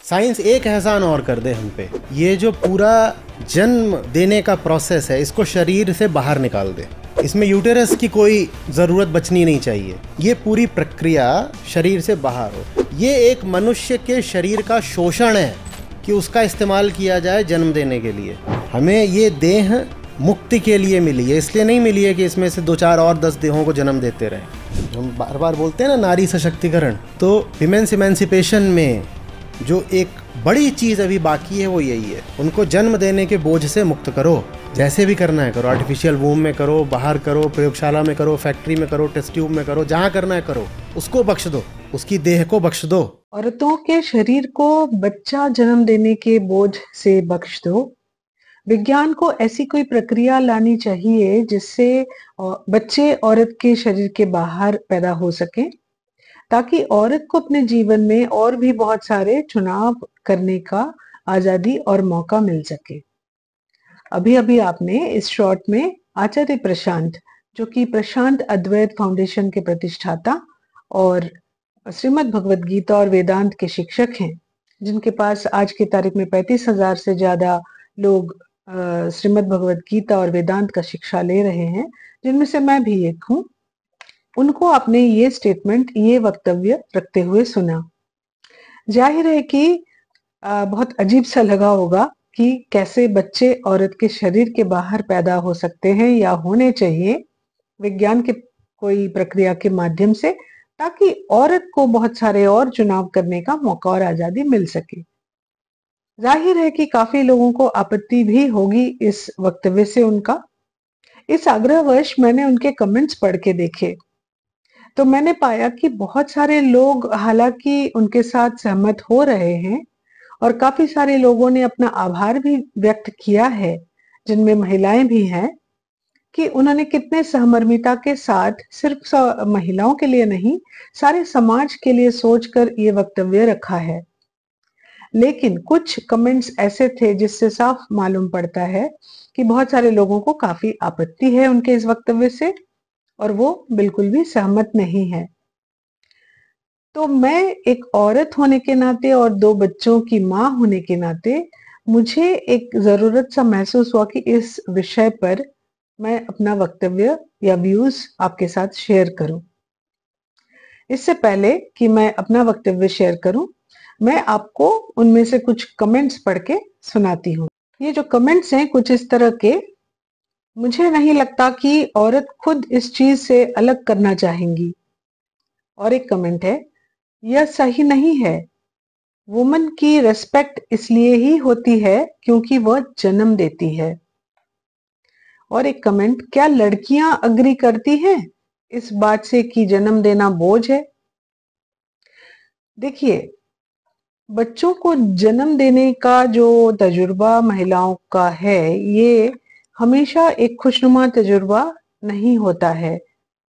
Science एक एहसान और कर दे हम पे, ये जो पूरा जन्म देने का प्रोसेस है इसको शरीर से बाहर निकाल दे। इसमें यूटेरस की कोई ज़रूरत बचनी नहीं चाहिए, ये पूरी प्रक्रिया शरीर से बाहर हो। ये एक मनुष्य के शरीर का शोषण है कि उसका इस्तेमाल किया जाए जन्म देने के लिए। हमें ये देह मुक्ति के लिए मिली है, इसलिए नहीं मिली है कि इसमें से 2 4 और 10 देहों को जन्म देते रहें। हम बार बार बोलते हैं ना नारी सशक्तिकरण, तो विमेंस इमेंसिपेशन में जो एक बड़ी चीज़ अभी बाकी है वो यही है, उनको जन्म देने के बोझ से मुक्त करो। जैसे भी करना है करो, आर्टिफिशियल वूम में करो, बाहर करो, प्रयोगशाला में करो, फैक्ट्री में करो, टेस्ट ट्यूब में करो, जहाँ करना है करो, उसको बख्श दो, उसकी देह को बख्श दो। औरतों के शरीर को बच्चा जन्म देने के बोझ से बख्श दो। विज्ञान को ऐसी कोई प्रक्रिया लानी चाहिए जिससे बच्चे औरत के शरीर के बाहर पैदा हो सके, ताकि औरत को अपने जीवन में और भी बहुत सारे चुनाव करने का आजादी और मौका मिल सके। अभी अभी आपने इस शॉर्ट में आचार्य प्रशांत, जो कि प्रशांत अद्वैत फाउंडेशन के प्रतिष्ठाता और श्रीमद् भगवद गीता और वेदांत के शिक्षक हैं, जिनके पास आज की तारीख में 35,000 से ज्यादा लोग श्रीमद् भगवद गीता और वेदांत का शिक्षा ले रहे हैं, जिनमें से मैं भी एक हूँ। उनको आपने ये स्टेटमेंट, ये वक्तव्य रखते हुए सुना। जाहिर है कि बहुत अजीब सा लगा होगा कि कैसे बच्चे औरत के शरीर के बाहर पैदा हो सकते हैं या होने चाहिए विज्ञान के कोई प्रक्रिया के माध्यम से, ताकि औरत को बहुत सारे और चुनाव करने का मौका और आजादी मिल सके। जाहिर है कि काफी लोगों को आपत्ति भी होगी इस वक्तव्य से उनका। इस आग्रहवश मैंने उनके कमेंट्स पढ़ के देखे, तो मैंने पाया कि बहुत सारे लोग हालांकि उनके साथ सहमत हो रहे हैं और काफी सारे लोगों ने अपना आभार भी व्यक्त किया है, जिनमें महिलाएं भी हैं, कि उन्होंने कितने सहमर्मिता के साथ सिर्फ महिलाओं के लिए नहीं, सारे समाज के लिए सोचकर ये वक्तव्य रखा है। लेकिन कुछ कमेंट्स ऐसे थे जिससे साफ मालूम पड़ता है कि बहुत सारे लोगों को काफी आपत्ति है उनके इस वक्तव्य से और वो बिल्कुल भी सहमत नहीं है। तो मैं एक औरत होने के नाते और 2 बच्चों की मां होने के नाते मुझे एक जरूरत सा महसूस हुआ कि इस विषय पर मैं अपना वक्तव्य या व्यूज आपके साथ शेयर करूं। इससे पहले कि मैं अपना वक्तव्य शेयर करूं, मैं आपको उनमें से कुछ कमेंट्स पढ़ के सुनाती हूँ। ये जो कमेंट्स हैं कुछ इस तरह के: मुझे नहीं लगता कि औरत खुद इस चीज से अलग करना चाहेंगी। और एक कमेंट है: यह सही नहीं है, वुमन की रेस्पेक्ट इसलिए ही होती है क्योंकि वह जन्म देती है। और एक कमेंट: क्या लड़कियां अग्री करती हैं इस बात से कि जन्म देना बोझ है? देखिए, बच्चों को जन्म देने का जो तजुर्बा महिलाओं का है, ये हमेशा एक खुशनुमा तजुर्बा नहीं होता है।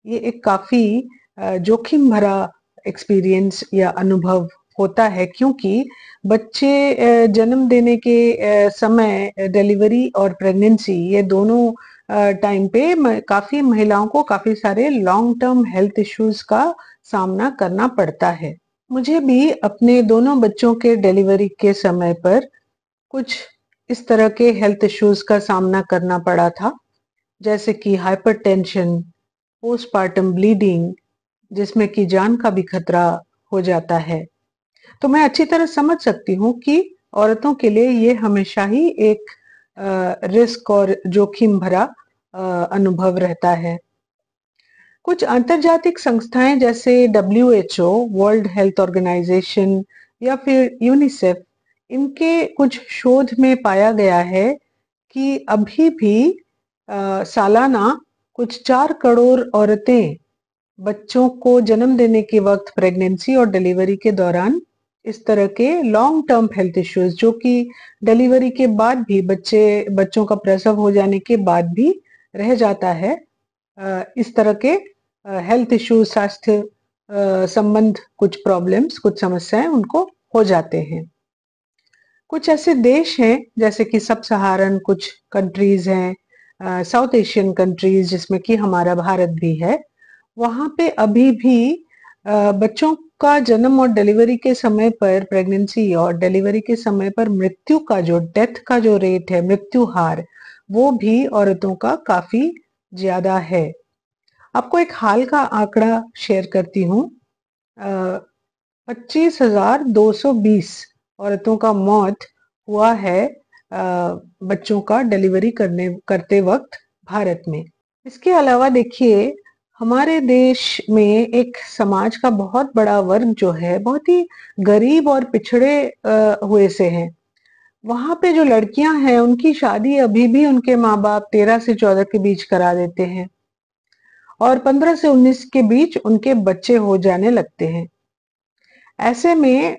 ये एक काफी जोखिम भरा एक्सपीरियंस या अनुभव होता है, क्योंकि बच्चे जन्म देने के समय, डिलीवरी और प्रेगनेंसी, ये दोनों टाइम पे काफी महिलाओं को काफी सारे लॉन्ग टर्म हेल्थ इश्यूज का सामना करना पड़ता है। मुझे भी अपने दोनों बच्चों के डिलीवरी के समय पर कुछ इस तरह के हेल्थ इश्यूज का सामना करना पड़ा था, जैसे कि हाइपरटेंशन, पोस्टपार्टम ब्लीडिंग, जिसमें कि जान का भी खतरा हो जाता है। तो मैं अच्छी तरह समझ सकती हूँ कि औरतों के लिए ये हमेशा ही एक रिस्क और जोखिम भरा अनुभव रहता है। कुछ अंतर्जातिक संस्थाएं जैसे WHO, वर्ल्ड हेल्थ ऑर्गेनाइजेशन या फिर यूनिसेफ, इनके कुछ शोध में पाया गया है कि अभी भी सालाना कुछ 4 करोड़ औरतें बच्चों को जन्म देने के वक्त, प्रेगनेंसी और डिलीवरी के दौरान इस तरह के लॉन्ग टर्म हेल्थ इश्यूज, जो कि डिलीवरी के बाद भी, बच्चों का प्रसव हो जाने के बाद भी रह जाता है, इस तरह के हेल्थ इश्यूज, स्वास्थ्य संबंध कुछ प्रॉब्लम्स, कुछ समस्याएं उनको हो जाते हैं। कुछ ऐसे देश हैं जैसे कि सब सहारन कुछ कंट्रीज हैं, साउथ एशियन कंट्रीज, जिसमें कि हमारा भारत भी है, वहां पे अभी भी बच्चों का जन्म और डिलीवरी के समय पर, प्रेगनेंसी और डिलीवरी के समय पर मृत्यु का जो डेथ का जो रेट है, मृत्यु हार, वो भी औरतों का काफी ज्यादा है। आपको एक हाल का आंकड़ा शेयर करती हूँ। 25,220 औरतों का मौत हुआ है बच्चों का डिलीवरी करते वक्त भारत में। इसके अलावा देखिए, हमारे देश में एक समाज का बहुत बड़ा वर्ग जो है, बहुत ही गरीब और पिछड़े हुए से है। वहां पे जो लड़कियां हैं, उनकी शादी अभी भी उनके माँ बाप 13 से 14 के बीच करा देते हैं और 15 से 19 के बीच उनके बच्चे हो जाने लगते हैं। ऐसे में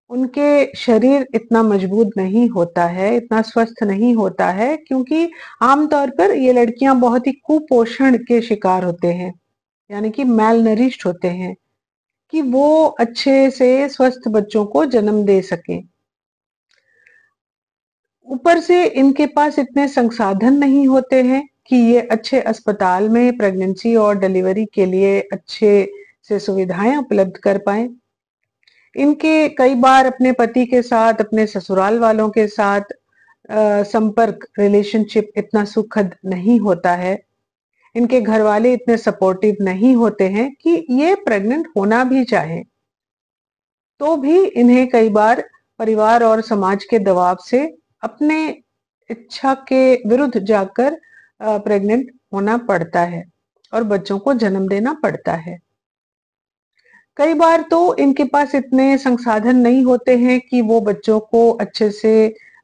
उनके शरीर इतना मजबूत नहीं होता है, इतना स्वस्थ नहीं होता है, क्योंकि आमतौर पर ये लड़कियां बहुत ही कुपोषण के शिकार होते हैं, यानी कि मैल नरिश्ड होते हैं, कि वो अच्छे से स्वस्थ बच्चों को जन्म दे सकें। ऊपर से इनके पास इतने संसाधन नहीं होते हैं कि ये अच्छे अस्पताल में प्रेगनेंसी और डिलीवरी के लिए अच्छे से सुविधाएं उपलब्ध कर पाए। इनके कई बार अपने पति के साथ, अपने ससुराल वालों के साथ संपर्क, रिलेशनशिप इतना सुखद नहीं होता है। इनके घर वाले इतने सपोर्टिव नहीं होते हैं कि ये प्रेग्नेंट होना भी चाहे, तो भी इन्हें कई बार परिवार और समाज के दबाव से अपने इच्छा के विरुद्ध जाकर प्रेग्नेंट होना पड़ता है और बच्चों को जन्म देना पड़ता है। कई बार तो इनके पास इतने संसाधन नहीं होते हैं कि वो बच्चों को अच्छे से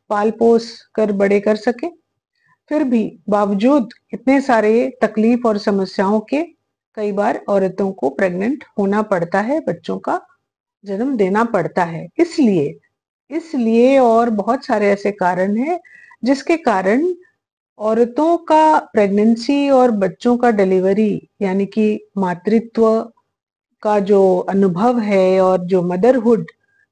पाल पोस कर बड़े कर सके। फिर भी बावजूद इतने सारे तकलीफ और समस्याओं के कई बार औरतों को प्रेग्नेंट होना पड़ता है, बच्चों का जन्म देना पड़ता है। इसलिए इसलिए और बहुत सारे ऐसे कारण हैं जिसके कारण औरतों का प्रेगनेंसी और बच्चों का डिलीवरी, यानी कि मातृत्व का जो अनुभव है और जो मदरहुड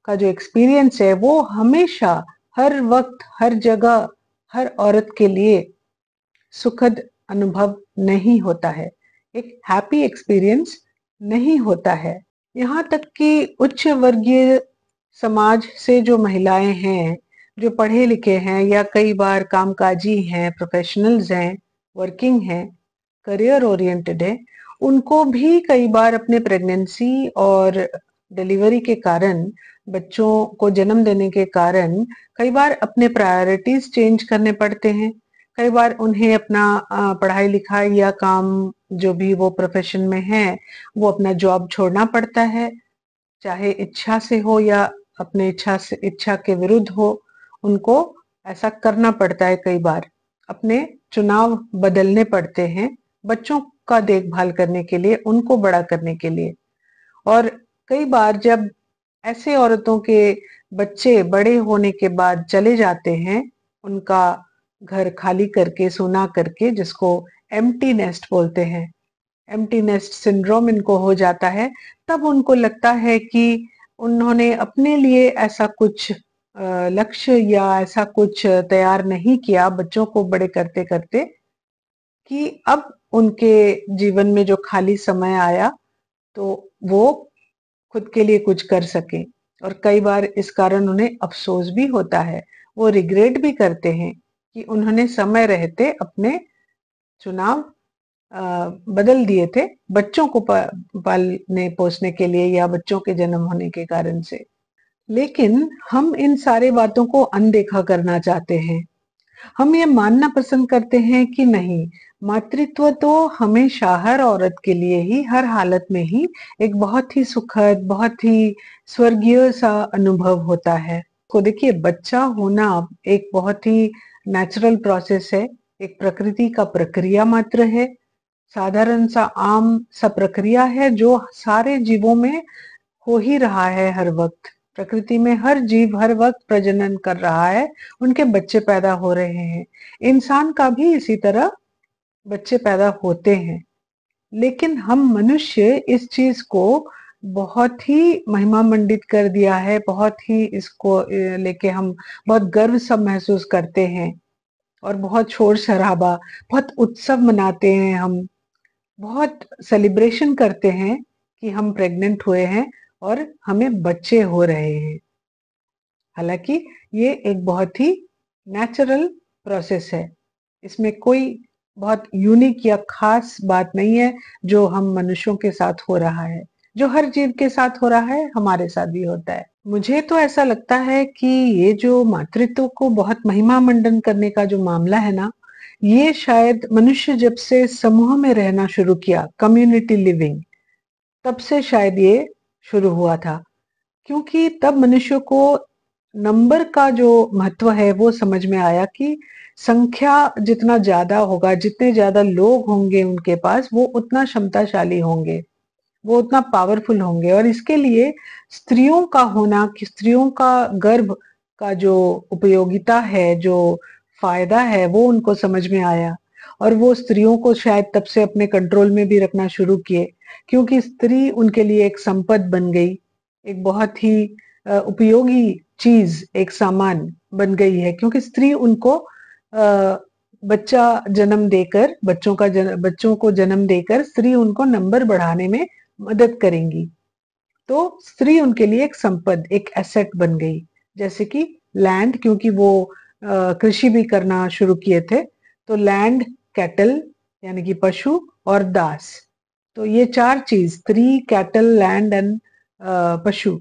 का जो एक्सपीरियंस है, वो हमेशा, हर वक्त, हर जगह, हर औरत के लिए सुखद अनुभव नहीं होता है, एक हैप्पी एक्सपीरियंस नहीं होता है। यहाँ तक कि उच्च वर्गीय समाज से जो महिलाएं हैं, जो पढ़े लिखे हैं या कई बार कामकाजी हैं, प्रोफेशनल्स हैं, वर्किंग हैं, करियर ओरिएंटेड है, उनको भी कई बार अपने प्रेगनेंसी और डिलीवरी के कारण, बच्चों को जन्म देने के कारण कई बार अपने प्रायोरिटीज चेंज करने पड़ते हैं। कई बार उन्हें अपना पढ़ाई लिखाई या काम, जो भी वो प्रोफेशन में है, वो अपना जॉब छोड़ना पड़ता है, चाहे इच्छा से हो या अपने इच्छा के विरुद्ध हो, उनको ऐसा करना पड़ता है। कई बार अपने चुनाव बदलने पड़ते हैं बच्चों का देखभाल करने के लिए, उनको बड़ा करने के लिए। और कई बार जब ऐसे औरतों के बच्चे बड़े होने के बाद चले जाते हैं, उनका घर खाली करके, सूना करके, जिसको एम्प्टी नेस्ट बोलते हैं, एम्प्टी नेस्ट सिंड्रोम इनको हो जाता है, तब उनको लगता है कि उन्होंने अपने लिए ऐसा कुछ लक्ष्य या ऐसा कुछ तैयार नहीं किया बच्चों को बड़े करते करते, कि अब उनके जीवन में जो खाली समय आया तो वो खुद के लिए कुछ कर सके। और कई बार इस कारण उन्हें अफसोस भी होता है, वो रिग्रेट भी करते हैं कि उन्होंने समय रहते अपने चुनाव बदल दिए थे बच्चों को पालने पोसने के लिए या बच्चों के जन्म होने के कारण से। लेकिन हम इन सारे बातों को अनदेखा करना चाहते हैं। हम ये मानना पसंद करते हैं कि नहीं, मातृत्व तो हमेशा हर औरत के लिए ही, हर हालत में ही एक बहुत ही सुखद, बहुत ही स्वर्गीय सा अनुभव होता है। तो देखिए, बच्चा होना एक बहुत ही नेचुरल प्रोसेस है, एक प्रकृति का प्रक्रिया मात्र है, साधारण सा आम सा प्रक्रिया है जो सारे जीवों में हो ही रहा है। हर वक्त प्रकृति में हर जीव हर वक्त प्रजनन कर रहा है, उनके बच्चे पैदा हो रहे हैं। इंसान का भी इसी तरह बच्चे पैदा होते हैं। लेकिन हम मनुष्य इस चीज को बहुत ही महिमा मंडित कर दिया है, बहुत ही इसको लेके हम बहुत गर्व सब महसूस करते हैं और बहुत शोर शराबा, बहुत उत्सव मनाते हैं, हम बहुत सेलिब्रेशन करते हैं कि हम प्रेग्नेंट हुए हैं और हमें बच्चे हो रहे हैं। हालांकि ये एक बहुत ही नेचुरल प्रोसेस है, इसमें कोई बहुत यूनिक या खास बात नहीं है जो हम मनुष्यों के साथ हो रहा है। जो हर जीव के साथ हो रहा है हमारे साथ भी होता है। मुझे तो ऐसा लगता है कि ये जो मातृत्व को बहुत महिमा मंडन करने का जो मामला है ना, ये शायद मनुष्य जब से समूह में रहना शुरू किया, कम्युनिटी लिविंग, तब से शायद ये शुरू हुआ था। क्योंकि तब मनुष्य को नंबर का जो महत्व है वो समझ में आया कि संख्या जितना ज्यादा होगा, जितने ज्यादा लोग होंगे उनके पास, वो उतना क्षमताशाली होंगे, वो उतना पावरफुल होंगे। और इसके लिए स्त्रियों का होना, कि स्त्रियों का गर्भ का जो उपयोगिता है, जो फायदा है, वो उनको समझ में आया। और वो स्त्रियों को शायद तब से अपने कंट्रोल में भी रखना शुरू किए, क्योंकि स्त्री उनके लिए एक संपत्ति बन गई, एक बहुत ही उपयोगी चीज, एक सामान बन गई है। क्योंकि स्त्री उनको बच्चा जन्म देकर, बच्चों को जन्म देकर स्त्री उनको नंबर बढ़ाने में मदद करेंगी। तो स्त्री उनके लिए एक संपत्ति, एक एसेट बन गई। जैसे कि लैंड, क्योंकि वो कृषि भी करना शुरू किए थे, तो लैंड, कैटल यानी कि पशु, और दास, तो ये चार चीज, स्त्री, कैटल, लैंड एंड पशु,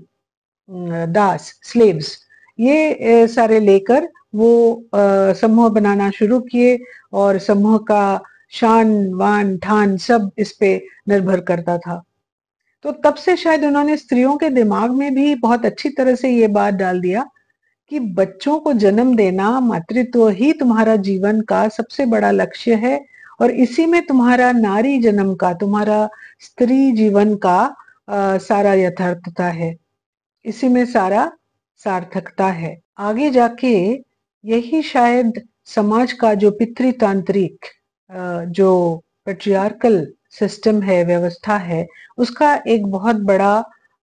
दास, स्लेव्स, ये सारे लेकर वो समूह बनाना शुरू किए। और समूह का शान वान ठान सब इस पे निर्भर करता था। तो तब से शायद उन्होंने स्त्रियों के दिमाग में भी बहुत अच्छी तरह से ये बात डाल दिया कि बच्चों को जन्म देना, मातृत्व ही तुम्हारा जीवन का सबसे बड़ा लक्ष्य है, और इसी में तुम्हारा नारी जन्म का, तुम्हारा स्त्री जीवन का सारा यथार्थता है, इसी में सारा सार्थकता है। आगे जाके यही शायद समाज का जो पितृतांत्रिक जो पेट्रियार्कल सिस्टम है, व्यवस्था है, उसका एक बहुत बड़ा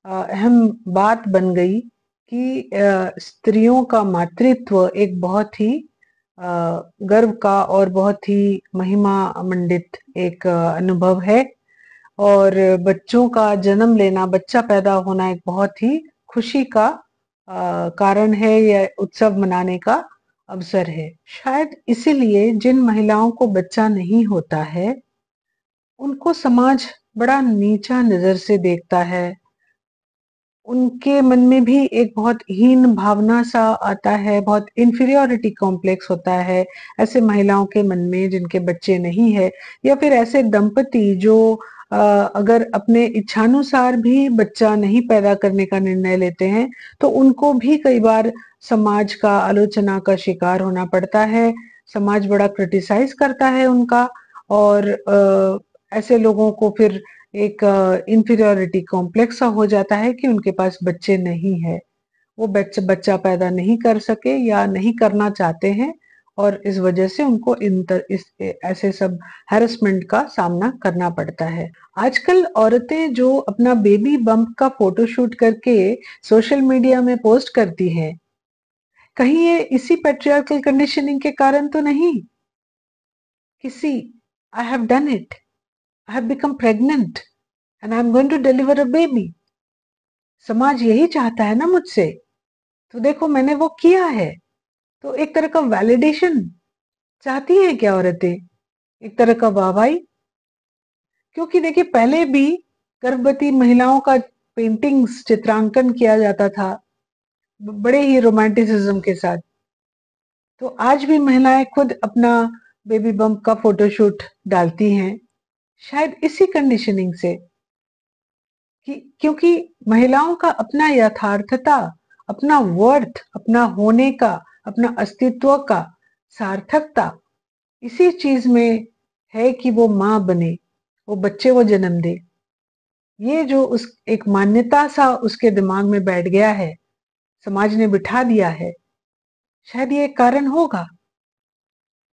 अहम बात बन गई कि स्त्रियों का मातृत्व एक बहुत ही गर्व का और बहुत ही महिमा मंडित एक अनुभव है। और बच्चों का जन्म लेना, बच्चा पैदा होना एक बहुत ही खुशी का कारण है, या उत्सव मनाने का अवसर है। शायद इसीलिए जिन महिलाओं को बच्चा नहीं होता है उनको समाज बड़ा नीचा नजर से देखता है, उनके मन में भी एक बहुत हीन भावना सा आता है, बहुत इंफीरियोरिटी कॉम्प्लेक्स होता है ऐसे महिलाओं के मन में जिनके बच्चे नहीं है। या फिर ऐसे दंपति जो अगर अपने इच्छानुसार भी बच्चा नहीं पैदा करने का निर्णय लेते हैं, तो उनको भी कई बार समाज का आलोचना का शिकार होना पड़ता है। समाज बड़ा क्रिटिसाइज करता है उनका, और ऐसे लोगों को फिर एक इंफीरियोरिटी कॉम्प्लेक्स सा हो जाता है कि उनके पास बच्चे नहीं है, वो बच्चा पैदा नहीं कर सके या नहीं करना चाहते हैं, और इस वजह से उनको इस ऐसे सब हैरेसमेंट का सामना करना पड़ता है। आजकल औरतें जो अपना बेबी बम्प का फोटोशूट करके सोशल मीडिया में पोस्ट करती हैं, कहीं ये इसी पेट्रियार्कल कंडीशनिंग के कारण तो नहीं? किसी, I have done it, I have become pregnant and I am going to deliver a baby. समाज यही चाहता है ना मुझसे, तो देखो मैंने वो किया है। तो एक तरह का वैलिडेशन चाहती है क्या औरतें, एक तरह का वाहवाही? क्योंकि देखिए पहले भी गर्भवती महिलाओं का पेंटिंग्स, चित्रांकन किया जाता था बड़े ही रोमांटिसिज्म के साथ। तो आज भी महिलाएं खुद अपना बेबी बम्प का फोटोशूट डालती हैं, शायद इसी कंडीशनिंग से कि क्योंकि महिलाओं का अपना यथार्थता, अपना वर्थ, अपना होने का, अपना अस्तित्व का सार्थकता इसी चीज में है कि वो माँ बने, वो बच्चे वो जन्म दे। ये जो उस एक मान्यता सा उसके दिमाग में बैठ गया है, समाज ने बिठा दिया है, शायद ये एक कारण होगा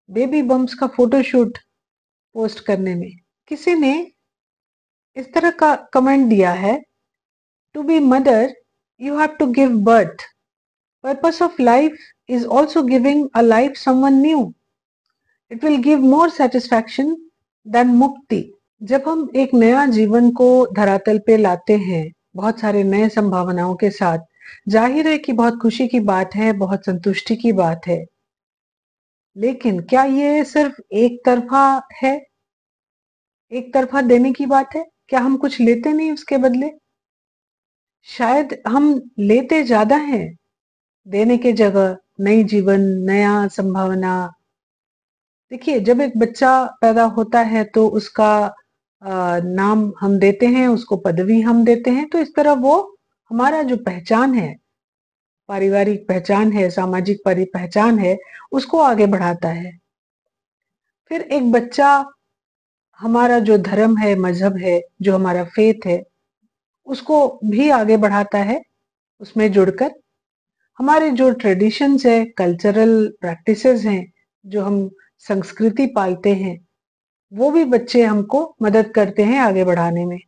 बेबी बम्प्स का फोटोशूट पोस्ट करने में। किसी ने इस तरह का कमेंट दिया है, to be mother you have to give birth, purpose of life is also giving a life someone new, it will give more satisfaction than मुक्ति। जब हम एक नया जीवन को धरातल पे लाते हैं बहुत सारे नए संभावनाओं के साथ, जाहिर है कि बहुत खुशी की बात है, बहुत संतुष्टि की बात है। लेकिन क्या ये सिर्फ एक तरफा है? एक तरफा देने की बात है? क्या हम कुछ लेते नहीं उसके बदले? शायद हम लेते ज्यादा हैं, देने के जगह नई जीवन, नया संभावना। देखिए, जब एक बच्चा पैदा होता है तो उसका नाम हम देते हैं, उसको पदवी हम देते हैं, तो इस तरह वो हमारा जो पहचान है, पारिवारिक पहचान है, सामाजिक पहचान है, उसको आगे बढ़ाता है। फिर एक बच्चा हमारा जो धर्म है, मजहब है, जो हमारा फेथ है, उसको भी आगे बढ़ाता है उसमें जुड़कर। हमारे जो ट्रेडिशंस है, कल्चरल प्रैक्टिसेस हैं, जो हम संस्कृति पालते हैं, वो भी बच्चे हमको मदद करते हैं आगे बढ़ाने में,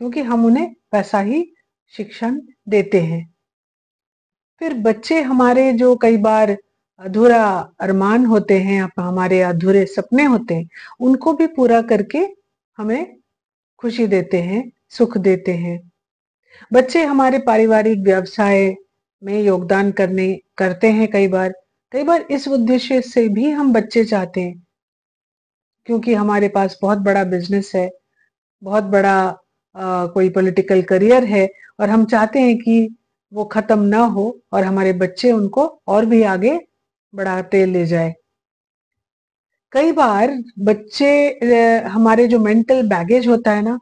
क्योंकि हम उन्हें वैसा ही शिक्षण देते हैं। फिर बच्चे हमारे जो कई बार अधूरा अरमान होते हैं, हमारे अधूरे सपने होते हैं, उनको भी पूरा करके हमें खुशी देते हैं, सुख देते हैं। बच्चे हमारे पारिवारिक व्यवसाय में योगदान करते हैं कई बार इस उद्देश्य से भी हम बच्चे चाहते हैं, क्योंकि हमारे पास बहुत बड़ा बिजनेस है, बहुत बड़ा कोई पॉलिटिकल करियर है, और हम चाहते हैं कि वो खत्म ना हो और हमारे बच्चे उनको और भी आगे बढ़ाते ले जाए। कई बार बच्चे हमारे जो मेंटल बैगेज होता है ना,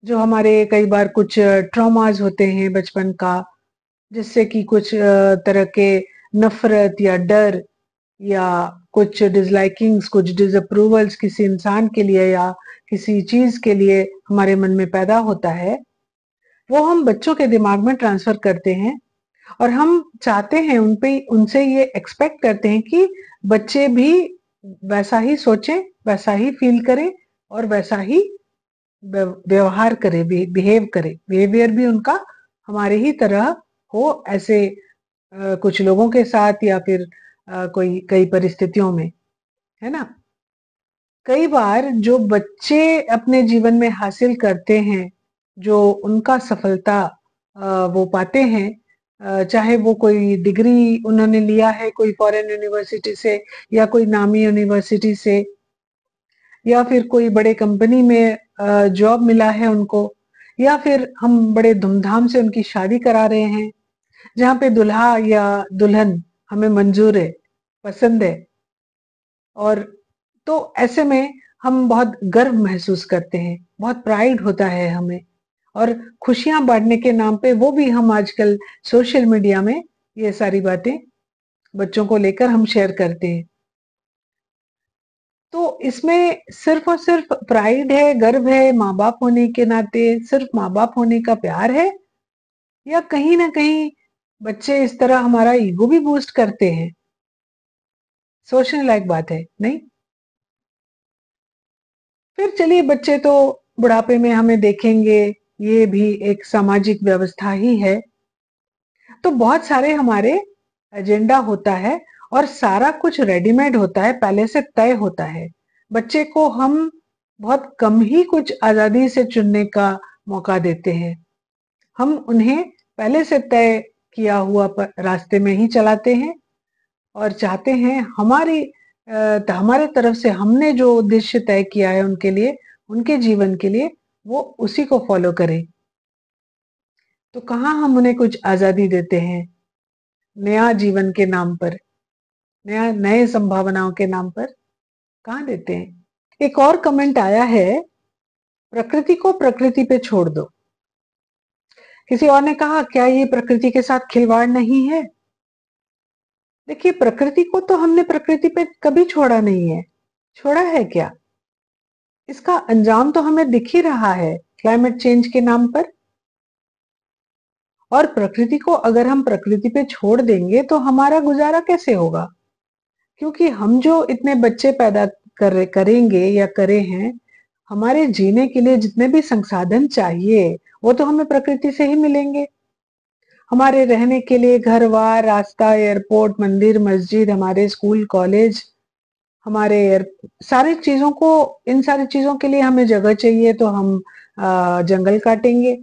जो हमारे कई बार कुछ ट्रॉमास होते हैं बचपन का, जिससे कि कुछ तरह के नफरत या डर या कुछ डिसलाइकिंग्स, कुछ डिसअप्रूवल्स किसी इंसान के लिए या किसी चीज के लिए हमारे मन में पैदा होता है, वो हम बच्चों के दिमाग में ट्रांसफर करते हैं, और हम चाहते हैं उनसे ये एक्सपेक्ट करते हैं कि बच्चे भी वैसा ही सोचें, वैसा ही फील करें और वैसा ही व्यवहार करे, बिहेव करे, बिहेवियर भी उनका हमारे ही तरह हो, ऐसे कुछ लोगों के साथ या फिर कोई कई परिस्थितियों में, है ना। कई बार जो बच्चे अपने जीवन में हासिल करते हैं, जो उनका सफलता वो पाते हैं, चाहे वो कोई डिग्री उन्होंने लिया है कोई फॉरेन यूनिवर्सिटी से या कोई नामी यूनिवर्सिटी से, या फिर कोई बड़े कंपनी में जॉब मिला है उनको, या फिर हम बड़े धूमधाम से उनकी शादी करा रहे हैं, जहाँ पे दुल्हा या दुल्हन हमें मंजूर है, पसंद है, और तो ऐसे में हम बहुत गर्व महसूस करते हैं, बहुत प्राइड होता है हमें, और खुशियां बांटने के नाम पे वो भी हम आजकल सोशल मीडिया में ये सारी बातें बच्चों को लेकर हम शेयर करते हैं। तो इसमें सिर्फ और सिर्फ प्राइड है, गर्व है, माँ बाप होने के नाते सिर्फ माँ बाप होने का प्यार है, या कहीं ना कहीं बच्चे इस तरह हमारा ईगो भी बूस्ट करते हैं? सोचने लायक बात है, नहीं? फिर चलिए, बच्चे तो बुढ़ापे में हमें देखेंगे, ये भी एक सामाजिक व्यवस्था ही है। तो बहुत सारे हमारे एजेंडा होता है और सारा कुछ रेडीमेड होता है, पहले से तय होता है। बच्चे को हम बहुत कम ही कुछ आजादी से चुनने का मौका देते हैं। हम उन्हें पहले से तय किया हुआ रास्ते में ही चलाते हैं, और चाहते हैं हमारे तरफ से हमने जो उद्देश्य तय किया है उनके लिए, उनके जीवन के लिए, वो उसी को फॉलो करें। तो कहाँ हम उन्हें कुछ आजादी देते हैं नया जीवन के नाम पर, नए संभावनाओं के नाम पर? कहाँ देते हैं? एक और कमेंट आया है, प्रकृति को प्रकृति पे छोड़ दो। किसी और ने कहा, क्या ये प्रकृति के साथ खिलवाड़ नहीं है? देखिए, प्रकृति को तो हमने प्रकृति पे कभी छोड़ा नहीं है। छोड़ा है क्या? इसका अंजाम तो हमें दिख ही रहा है, क्लाइमेट चेंज के नाम पर। और प्रकृति को अगर हम प्रकृति पे छोड़ देंगे तो हमारा गुजारा कैसे होगा? क्योंकि हम जो इतने बच्चे पैदा करेंगे या करे हैं, हमारे जीने के लिए जितने भी संसाधन चाहिए वो तो हमें प्रकृति से ही मिलेंगे। हमारे रहने के लिए घर-बार, रास्ता, एयरपोर्ट, मंदिर, मस्जिद, हमारे स्कूल, कॉलेज, हमारे सारी चीजों को, इन सारी चीजों के लिए हमें जगह चाहिए, तो हम जंगल काटेंगे।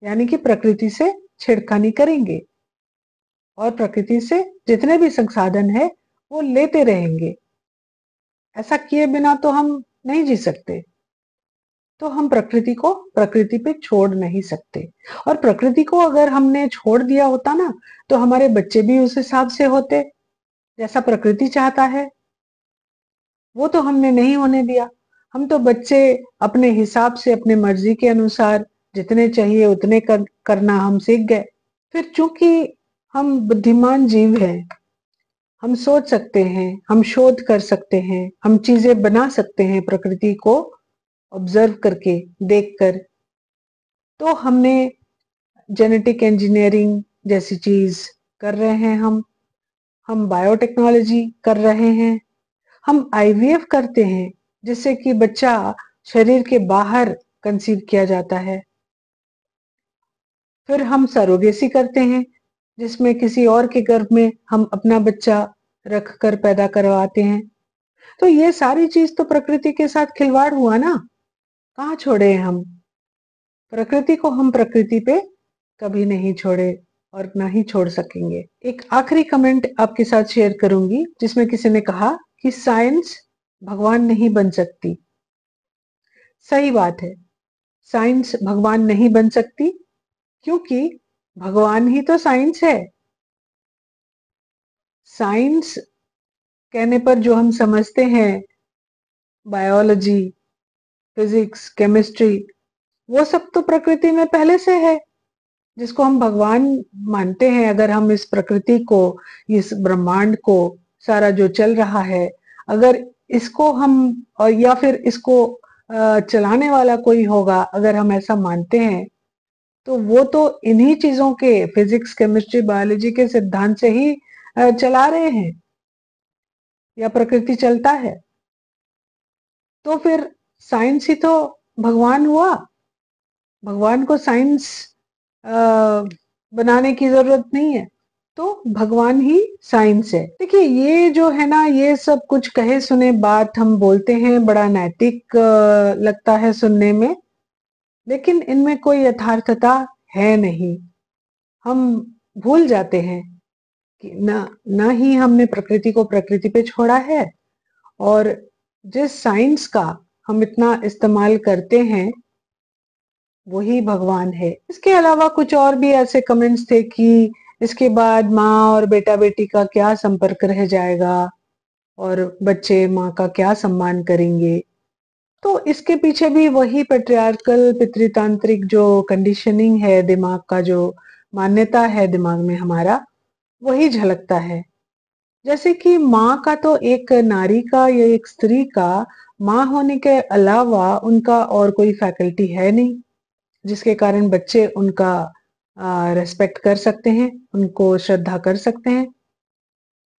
यानी कि प्रकृति से छेड़खानी करेंगे और प्रकृति से जितने भी संसाधन है वो लेते रहेंगे। ऐसा किए बिना तो हम नहीं जी सकते। तो हम प्रकृति को प्रकृति पे छोड़ नहीं सकते। और प्रकृति को अगर हमने छोड़ दिया होता ना, तो हमारे बच्चे भी उस हिसाब से होते जैसा प्रकृति चाहता है। वो तो हमने नहीं होने दिया। हम तो बच्चे अपने हिसाब से, अपने मर्जी के अनुसार जितने चाहिए उतने करना हम सीख गए। फिर चूंकि हम बुद्धिमान जीव हैं, हम सोच सकते हैं, हम शोध कर सकते हैं, हम चीजें बना सकते हैं प्रकृति को ऑब्जर्व करके, देखकर। तो हमने जेनेटिक इंजीनियरिंग जैसी चीज कर रहे हैं। हम बायोटेक्नोलॉजी कर रहे हैं। हम आईवीएफ करते हैं, जिससे कि बच्चा शरीर के बाहर कंसीव किया जाता है। फिर हम सरोगेसी करते हैं, जिसमें किसी और के गर्भ में हम अपना बच्चा रख कर पैदा करवाते हैं। तो ये सारी चीज तो प्रकृति के साथ खिलवाड़ हुआ ना, कहाँ छोड़े हैं हम। प्रकृति को हम प्रकृति पे कभी नहीं छोड़े और ना ही छोड़ सकेंगे। एक आखिरी कमेंट आपके साथ शेयर करूंगी, जिसमें किसी ने कहा कि साइंस भगवान नहीं बन सकती। सही बात है, साइंस भगवान नहीं बन सकती, क्योंकि भगवान ही तो साइंस है। साइंस कहने पर जो हम समझते हैं, बायोलॉजी, फिजिक्स, केमिस्ट्री, वो सब तो प्रकृति में पहले से है, जिसको हम भगवान मानते हैं। अगर हम इस प्रकृति को, इस ब्रह्मांड को, सारा जो चल रहा है, अगर इसको हम, और या फिर इसको चलाने वाला कोई होगा, अगर हम ऐसा मानते हैं, तो वो तो इन्हीं चीजों के, फिजिक्स, केमिस्ट्री, बायोलॉजी के सिद्धांत से ही चला रहे हैं, या प्रकृति चलता है। तो फिर साइंस ही तो भगवान हुआ। भगवान को साइंस बनाने की जरूरत नहीं है, तो भगवान ही साइंस है। देखिए, ये जो है ना, ये सब कुछ कहे सुने बात हम बोलते हैं, बड़ा नैतिक लगता है सुनने में, लेकिन इनमें कोई यथार्थता है नहीं। हम भूल जाते हैं कि ना ही हमने प्रकृति को प्रकृति पे छोड़ा है, और जिस साइंस का हम इतना इस्तेमाल करते हैं वही भगवान है। इसके अलावा कुछ और भी ऐसे कमेंट्स थे कि इसके बाद माँ और बेटा बेटी का क्या संपर्क रह जाएगा, और बच्चे माँ का क्या सम्मान करेंगे। तो इसके पीछे भी वही पैट्रियार्कल, पितृतांत्रिक जो कंडीशनिंग है, दिमाग का जो मान्यता है दिमाग में हमारा, वही झलकता है। जैसे कि माँ का तो, एक नारी का या एक स्त्री का माँ होने के अलावा उनका और कोई फैकल्टी है नहीं, जिसके कारण बच्चे उनका रेस्पेक्ट कर सकते हैं, उनको श्रद्धा कर सकते हैं।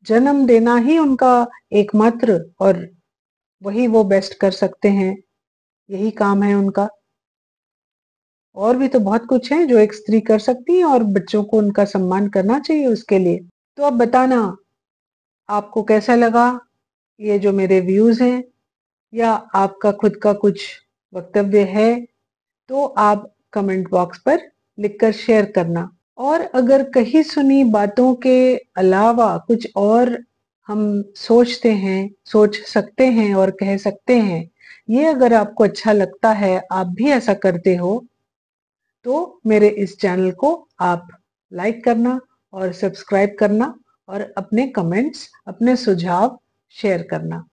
जन्म देना ही उनका एकमात्र, और वही वो बेस्ट कर सकते हैं, यही काम है उनका। और भी तो बहुत कुछ है जो एक स्त्री कर सकती है, और बच्चों को उनका सम्मान करना चाहिए उसके लिए। तो अब बताना आपको कैसा लगा ये जो मेरे व्यूज हैं, या आपका खुद का कुछ वक्तव्य है, तो आप कमेंट बॉक्स पर लिखकर शेयर करना। और अगर कही सुनी बातों के अलावा कुछ और हम सोचते हैं, सोच सकते हैं और कह सकते हैं, ये अगर आपको अच्छा लगता है, आप भी ऐसा करते हो, तो मेरे इस चैनल को आप लाइक करना और सब्सक्राइब करना, और अपने कमेंट्स, अपने सुझाव शेयर करना।